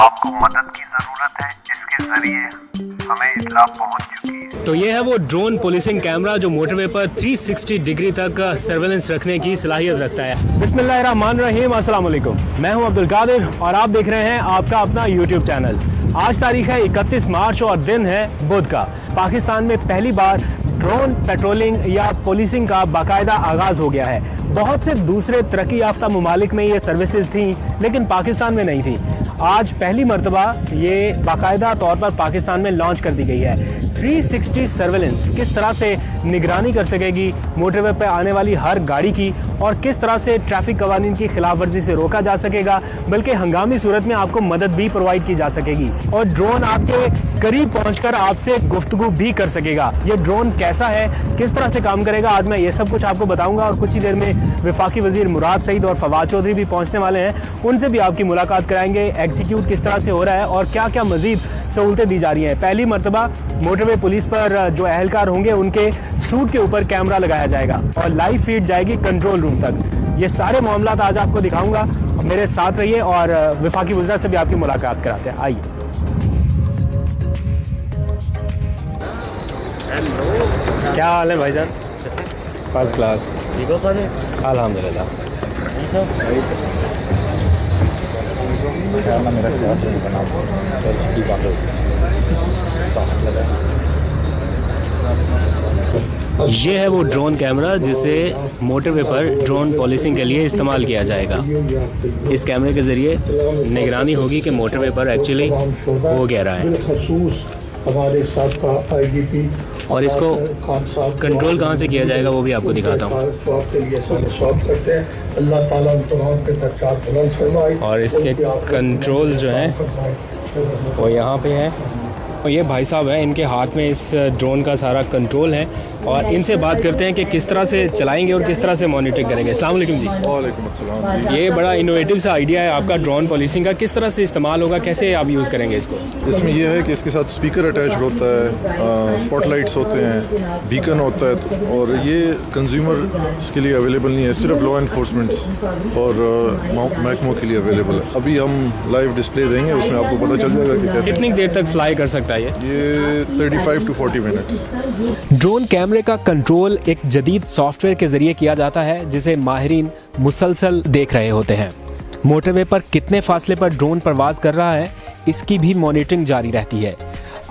आपको मदद की जरूरत है, जिसके जरिए हमें इत्तला पहुंच चुकी है। तो ये है वो ड्रोन पुलिसिंग कैमरा जो मोटरवे पर 360 डिग्री तक सर्वेलेंस रखने की सलाहियत रखता है। बिस्मिल्लाहिर्रहमानिर्रहीम, अस्सलाम वालेकुम। मैं हूं अब्दुल कादिर और आप देख रहे हैं आपका अपना यूट्यूब चैनल। आज तारीख है 31 मार्च और दिन है बुध का। पाकिस्तान में पहली बार ड्रोन पेट्रोलिंग या पुलिसिंग का बाकायदा आगाज हो गया है। बहुत से दूसरे तरक्की याफ्ता ममालिक में ये सर्विसेज थी, लेकिन पाकिस्तान में नहीं थी। आज पहली मर्तबा ये बाकायदा तौर पर पाकिस्तान में लॉन्च कर दी गई है। 360 सर्वेलेंस किस तरह से निगरानी कर सकेगी मोटरवे पर आने वाली हर गाड़ी की, और किस तरह से ट्रैफिक कवानीन की खिलाफ वर्जी से रोका जा सकेगा, बल्कि हंगामी सूरत में आपको मदद भी प्रोवाइड की जा सकेगी और ड्रोन आपके करीब पहुंचकर आपसे गुफ्तगू भी कर सकेगा। ये ड्रोन कैसा है, किस तरह से काम करेगा, आज मैं ये सब कुछ आपको बताऊंगा। और कुछ ही देर में वफाकी वजीर मुराद सईद और फवाद चौधरी भी पहुंचने वाले हैं, उनसे भी आपकी मुलाकात कराएंगे। एग्जीक्यूट किस तरह से हो रहा है और क्या क्या मजीद सहूलतें दी जा रही हैं। पहली मर्तबा मोटरवे पुलिस पर जो अहलकार होंगे उनके सूट के ऊपर कैमरा लगाया जाएगा और लाइव फीड जाएगी कंट्रोल रूम तक। ये सारे मामलात आज आपको दिखाऊंगा, मेरे साथ रहिए और वफाकी वज़ीर से भी आपकी मुलाकात कराते हैं। आइए। क्या हाल है भाईजान? First class. ठीक हो पानी? अल्हम्दुलिल्लाह। ये है वो ड्रोन कैमरा जिसे मोटरवे पर ड्रोन पॉलिसिंग के लिए इस्तेमाल किया जाएगा। इस कैमरे के ज़रिए निगरानी होगी कि मोटरवे पर एक्चुअली हो क्या रहा है, और इसको कंट्रोल कहाँ से किया जाएगा वो भी आपको दिखाता हूँ। और इसके कंट्रोल जो हैं वो यहाँ पे है, और ये भाई साहब हैं, इनके हाथ में इस ड्रोन का सारा कंट्रोल है, और इनसे बात करते हैं कि किस तरह से चलाएंगे और किस तरह से मॉनिटरिंग करेंगे। अस्सलाम वालेकुम जी। वालेकुम अस्सलाम। ये बड़ा इनोवेटिव सा आइडिया है आपका ड्रोन पॉलिसिंग का, किस तरह से इस्तेमाल होगा, कैसे आप यूज़ करेंगे इसको? इसमें यह है कि इसके साथ स्पीकर अटैच होता है, स्पॉटलाइट्स होते हैं, बीकन होता है, और ये कंज्यूमर के लिए अवेलेबल नहीं है, सिर्फ लॉ एनफोर्समेंट और महकमों के लिए अवेलेबल है। अभी हम लाइव डिस्प्ले देंगे, उसमें आपको पता चल जाएगा कि कैसे। कितनी देर तक फ्लाई कर सकता है ये 35 to 40 मिनट। ड्रोन कैमरे का कंट्रोल एक जदीद सॉफ्टवेयर के जरिए किया जाता है, जिसे माहिरीन मुसलसल देख रहे होते हैं। मोटरवे पर कितने फासले पर ड्रोन परवाज कर रहा है, इसकी भी मॉनिटरिंग जारी रहती है।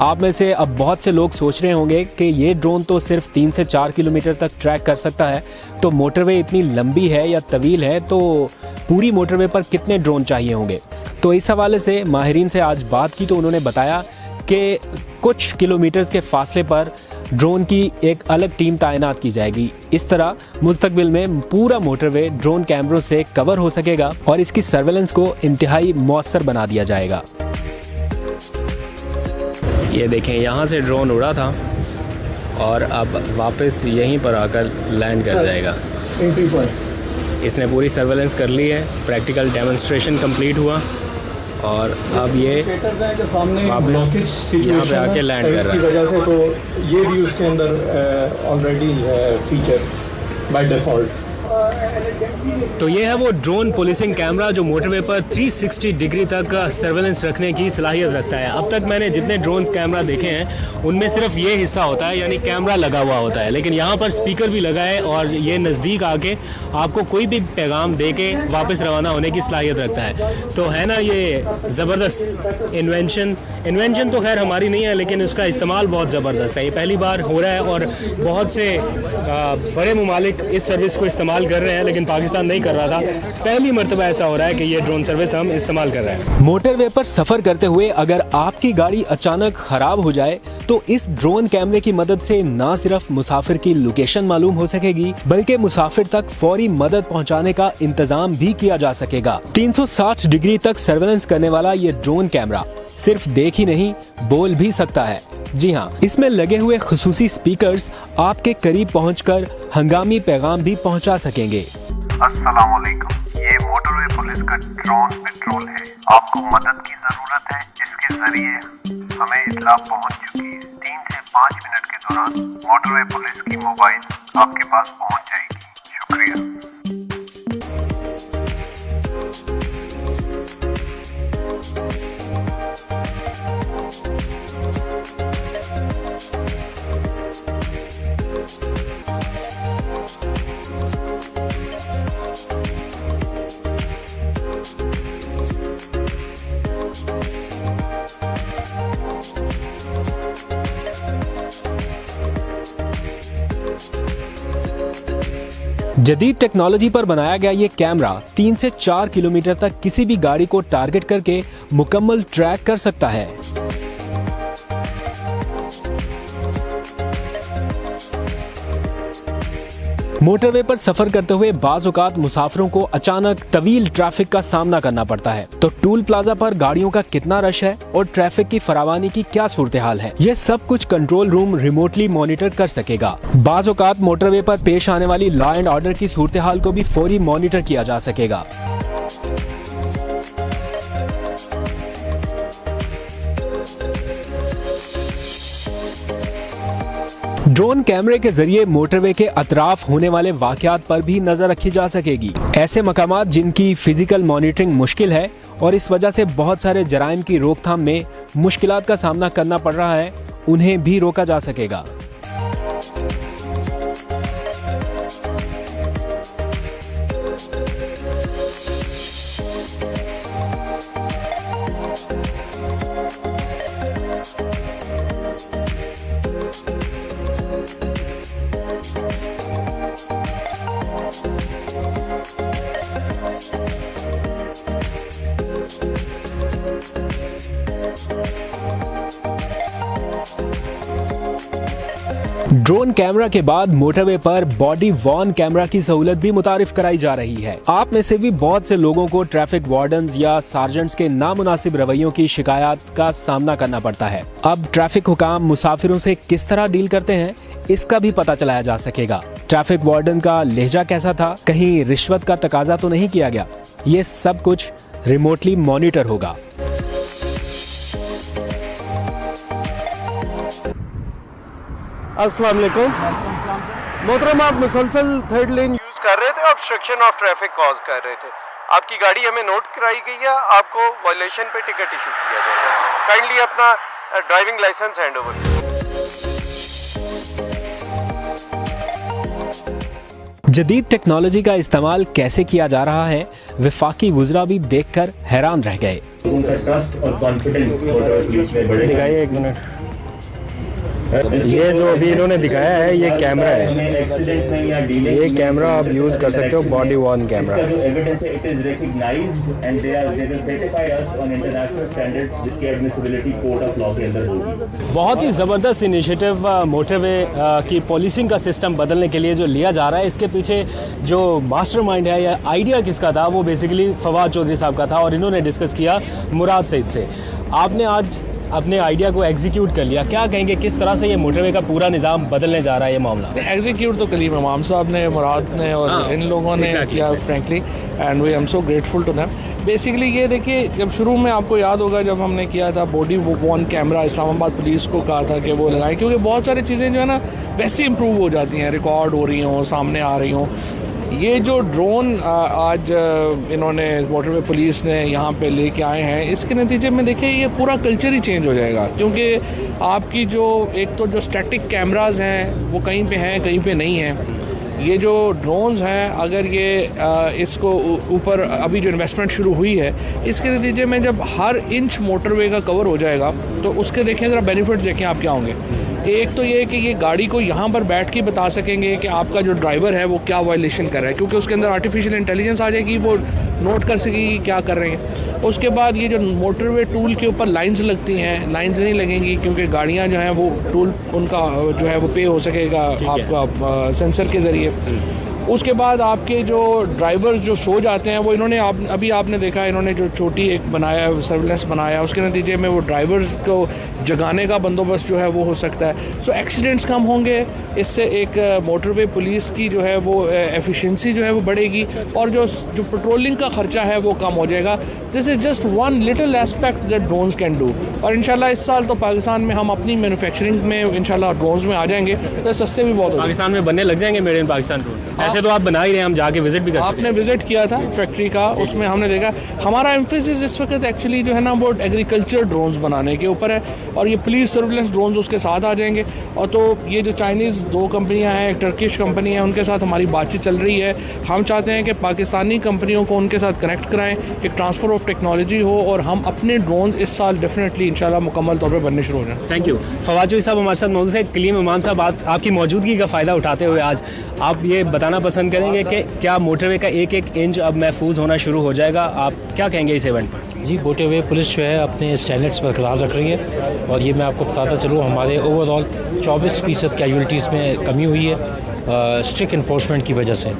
आप में से अब बहुत से लोग सोच रहे होंगे कि ये ड्रोन तो सिर्फ 3 से 4 किलोमीटर तक ट्रैक कर सकता है, तो मोटरवे इतनी लंबी है या तवील है, तो पूरी मोटरवे पर कितने ड्रोन चाहिए होंगे। तो इस हवाले से माहिरीन से आज बात की तो उन्होंने बताया कि कुछ किलोमीटर्स के फासले पर ड्रोन की एक अलग टीम तैनात की जाएगी। इस तरह मुस्तकबिल में पूरा मोटरवे ड्रोन कैमरों से कवर हो सकेगा और इसकी सर्वेलेंस को इंतहाई मौसर बना दिया जाएगा। ये देखें, यहाँ से ड्रोन उड़ा था और अब वापस यहीं पर आकर लैंड कर जाएगा। इसने पूरी सर्वेलेंस कर ली है, प्रैक्टिकल डेमोन्स्ट्रेशन कंप्लीट हुआ और अब ये वापस यहाँ पे आके लैंड कर रहा है। वजह से तो ये भी उसके अंदर ऑलरेडी फीचर बाय डिफ़ॉल्ट। तो ये है वो ड्रोन पुलिसिंग कैमरा जो मोटरवे पर 360 डिग्री तक सर्वेलेंस रखने की सलाहियत रखता है। अब तक मैंने जितने ड्रोन कैमरा देखे हैं उनमें सिर्फ ये हिस्सा होता है, यानी कैमरा लगा हुआ होता है, लेकिन यहाँ पर स्पीकर भी लगा है और ये नज़दीक आके आपको कोई भी पैगाम दे के वापस रवाना होने की सलाहियत रखता है। तो है ना ये ज़बरदस्त इन्वेंशन तो खैर हमारी नहीं है, लेकिन उसका इस्तेमाल बहुत ज़बरदस्त है। ये पहली बार हो रहा है और बहुत से बड़े ममालिक इस सर्विस को इस्तेमाल कर रहे हैं, लेकिन पाकिस्तान नहीं कर रहा था। पहली मर्तबा ऐसा हो रहा है कि ये ड्रोन सर्विस हम इस्तेमाल कर रहे हैं। मोटरवे पर सफर करते हुए अगर आपकी गाड़ी अचानक खराब हो जाए तो इस ड्रोन कैमरे की मदद से न सिर्फ मुसाफिर की लोकेशन मालूम हो सकेगी, बल्कि मुसाफिर तक फौरी मदद पहुंचाने का इंतजाम भी किया जा सकेगा। 360 डिग्री तक सर्वेलेंस करने वाला ये ड्रोन कैमरा सिर्फ देख ही नहीं, बोल भी सकता है। जी हाँ, इसमें लगे हुए खुसूसी स्पीकर्स आपके करीब पहुंचकर हंगामी पैगाम भी पहुंचा सकेंगे। अस्सलाम वालेकुम, ये मोटरवे पुलिस का ड्रोन पेट्रोल है। आपको मदद की जरूरत है, जिसके जरिए हमें इत्तला पहुंच चुकी है। 3 से 5 मिनट के दौरान मोटरवे पुलिस की मोबाइल आपके पास पहुंच जाएगी। शुक्रिया। जदीद टेक्नोलॉजी पर बनाया गया ये कैमरा 3 से 4 किलोमीटर तक किसी भी गाड़ी को टारगेट करके मुकम्मल ट्रैक कर सकता है। मोटरवे पर सफर करते हुए बाज़ औक़ात मुसाफिरों को अचानक तवील ट्रैफिक का सामना करना पड़ता है, तो टूल प्लाजा पर गाड़ियों का कितना रश है और ट्रैफिक की फरावानी की क्या सूरत हाल है, ये सब कुछ कंट्रोल रूम रिमोटली मॉनिटर कर सकेगा। बाज़ औक़ात मोटरवे पर पेश आने वाली लॉ एंड ऑर्डर की सूरत हाल को भी फौरी मॉनिटर किया जा सकेगा। ड्रोन कैमरे के जरिए मोटरवे के अतराफ होने वाले वाकयात पर भी नजर रखी जा सकेगी। ऐसे मकामात जिनकी फिजिकल मॉनिटरिंग मुश्किल है और इस वजह से बहुत सारे जराइम की रोकथाम में मुश्किलात का सामना करना पड़ रहा है, उन्हें भी रोका जा सकेगा। ड्रोन कैमरा के बाद मोटरवे पर बॉडी वॉर्न कैमरा की सहूलत भी मुतारिफ कराई जा रही है। आप में से भी बहुत से लोगों को ट्रैफिक वार्डन्स या सार्जेंट्स के नामुनासिब रवैयों की शिकायत का सामना करना पड़ता है। अब ट्रैफिक हुकाम मुसाफिरों से किस तरह डील करते हैं, इसका भी पता चलाया जा सकेगा। ट्रैफिक वार्डन का लहजा कैसा था, कहीं रिश्वत का तकाजा तो नहीं किया गया, ये सब कुछ रिमोटली मॉनिटर होगा। अस्सलाम वालेकुम। मोहतरम, आप मुसलसल थर्ड लेन यूज़ कर रहे थे, ऑब्स्ट्रक्शन ऑफ ट्रैफिक कॉज कर रहे थे। आपकी गाड़ी हमें नोट कराई गई है, आपको वायलेशन पे टिकट इशू किया जाएगा। काइंडली अपना ड्राइविंग लाइसेंस हैंड ओवर कीजिए। जदीद टेक्नोलॉजी का इस्तेमाल कैसे किया जा रहा है, वफाकी वुज़रा भी देखकर हैरान रह गए। उनका ट्रस्ट और कॉन्फिडेंस पुलिस में बढ़ेगा। दिखाइए, एक मिनट। ये जो अभी इन्होंने दिखाया है ये कैमरा है, ये कैमरा आप यूज़ कर सकते हो, बॉडी वॉर्न कैमरा। बहुत ही ज़बरदस्त इनिशिएटिव मोटरवे की पॉलिसिंग का सिस्टम बदलने के लिए जो लिया जा रहा है। इसके पीछे जो मास्टरमाइंड है या आइडिया किसका था, वो बेसिकली फवाद चौधरी साहब का था और इन्होंने डिस्कस किया मुराद सईद से। आपने आज अपने आइडिया को एग्जीक्यूट कर लिया, क्या कहेंगे किस तरह से ये मोटरवे का पूरा निज़ाम बदलने जा रहा है ये मामला? एग्जीक्यूट तो कलीम इमाम साहब ने, मुराद ने और इन लोगों ने किया frankly, and we am so grateful to them. Basically ये देखिए, जब शुरू में आपको याद होगा जब हमने किया था body worn camera, Islamabad police को कहा था कि वो लगाएं, क्योंकि बहुत सारी चीज़ें जो है ना वैसे इंप्रूव हो जाती हैं, रिकॉर्ड हो रही हों, सामने आ रही हों। ये जो ड्रोन आज इन्होंने मोटरवे पुलिस ने यहाँ पे लेके आए हैं, इसके नतीजे में देखिए ये पूरा कल्चर ही चेंज हो जाएगा। क्योंकि आपकी जो एक तो जो स्टैटिक कैमरास हैं वो कहीं पे हैं, कहीं पे नहीं हैं। ये जो ड्रोन्स हैं, अगर ये इसको ऊपर अभी जो इन्वेस्टमेंट शुरू हुई है, इसके नतीजे में जब हर इंच मोटरवे का कवर हो जाएगा तो उसके देखें ज़रा बेनिफिट्स देखें आप क्या होंगे। एक तो ये कि ये गाड़ी को यहाँ पर बैठ के बता सकेंगे कि आपका जो ड्राइवर है वो क्या वायलेशन कर रहा है, क्योंकि उसके अंदर आर्टिफिशियल इंटेलिजेंस आ जाएगी, वो नोट कर सकेगी क्या कर रहे हैं। उसके बाद ये जो मोटरवे टूल के ऊपर लाइंस लगती हैं, लाइंस नहीं लगेंगी, क्योंकि गाड़ियाँ जो हैं वो टूल उनका जो है वो पे हो सकेगा आपका सेंसर के ज़रिए। उसके बाद आपके जो ड्राइवर्स जो सो जाते हैं, वो इन्होंने अभी आपने देखा, इन्होंने जो छोटी एक बनाया सर्विलेंस बनाया, उसके नतीजे में वो ड्राइवर्स को जगाने का बंदोबस्त जो है वो हो सकता है। सो एक्सीडेंट्स कम होंगे, इससे एक मोटरवे पुलिस की जो है वो एफिशिएंसी जो है वो बढ़ेगी और जो पेट्रोलिंग का ख़र्चा है वो कम हो जाएगा। This is just one little aspect that drones can do. और इंशाल्लाह इस साल तो पाकिस्तान में हम अपनी मैन्युफैक्चरिंग में इंशाल्लाह ड्रोन्स में आ जाएंगे, तो सस्ते भी बहुत पाकिस्तान में बनने लग जाएंगे मेड इन पाकिस्तान ड्रोन। ऐसे तो आप बना ही रहे, हम जाके विजिट भी कर आपने विजिट किया था फैक्ट्री का, उसमें हमने देखा हमारा एम्फेसिस इस वक्त एक्चुअली जो है ना वो एग्रीकल्चर ड्रोन्स बनाने के ऊपर है, और ये पुलिस सर्विलेंस ड्रोन्स उसके साथ आ जाएंगे। और तो ये जो चाइनीज़ दो कंपनियां हैं, एक टर्किश कंपनी है, उनके साथ हमारी बातचीत चल रही है। हम चाहते हैं कि पाकिस्तानी कंपनियों को उनके साथ कनेक्ट कराएं, एक ट्रांसफ़र ऑफ टेक्नोलॉजी हो और हम अपने ड्रोन्स इस साल डेफिनेटली इंशाल्लाह मुकम्मल तौर पर बनने शुरू हो जाएं। Thank you. फवाद चौधरी साहब हमारे साथ मौजूद है। कलीम इमाम साहब, आपकी मौजूदगी का फ़ायदा उठाते हुए आज आप ये बताना पसंद करेंगे कि क्या मोटरवे का एक एक इंच अब महफूज होना शुरू हो जाएगा? आप क्या कहेंगे इस इवेंट पर? जी, मोटरवे पुलिस जो है अपने स्टैंडर्ड्स बरकरार रख रही है और ये मैं आपको बताता चलूँ, हमारे ओवरऑल 24% कैजुअलिटीज़ में कमी हुई है स्ट्रिक्ट इन्फोर्समेंट की वजह से।